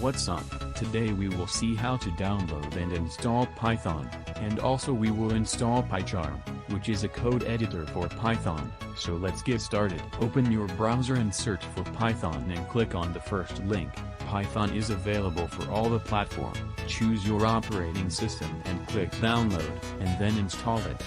What's up? Today we will see how to download and install Python, and also we will install Pycharm, which is a code editor for Python. So let's get started. Open your browser and search for Python and click on the first link. Python is available for all the platform. Choose your operating system and click download, and then install it.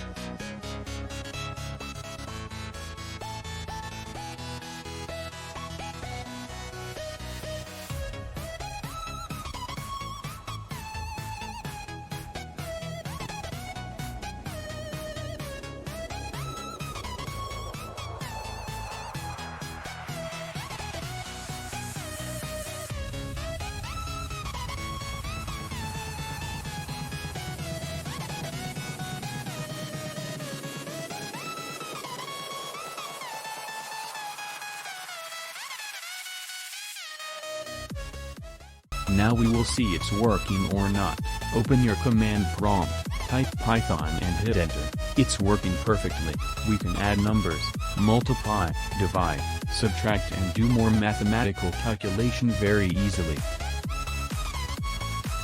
Now we will see it's working or not. Open your command prompt, type Python and hit enter. It's working perfectly. We can add numbers, multiply, divide, subtract and do more mathematical calculation very easily.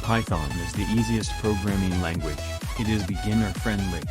Python is the easiest programming language. It is beginner friendly.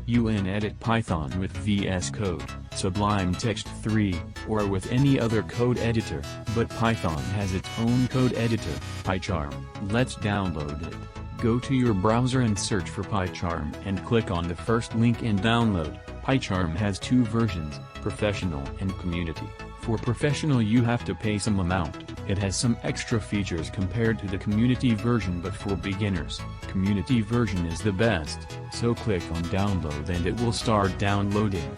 You can edit Python with VS Code, Sublime Text 3, or with any other code editor, but Python has its own code editor, Pycharm. Let's download it. Go to your browser and search for Pycharm and click on the first link and download. Pycharm has two versions, Professional and Community. For Professional you have to pay some amount. It has some extra features compared to the Community version, but for beginners, Community version is the best, so click on download and it will start downloading.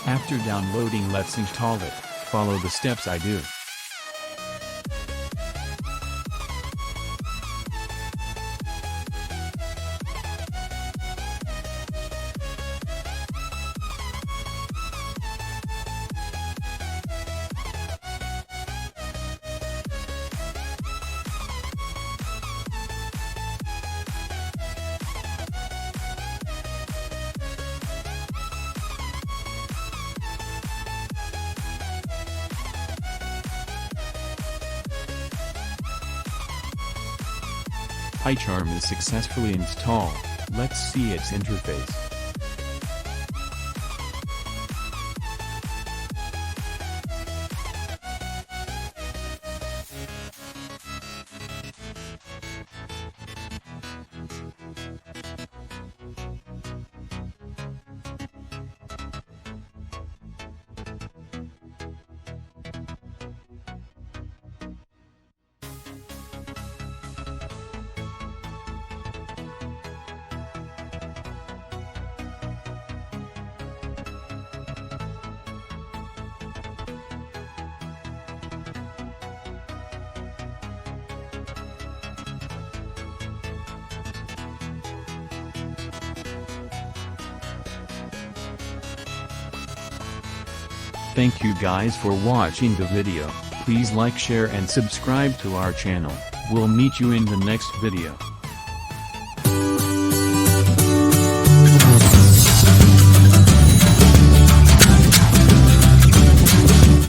After downloading, let's install it. Follow the steps I do. Pycharm is successfully installed. Let's see its interface. Thank you guys for watching the video. Please like, share and subscribe to our channel. We'll meet you in the next video.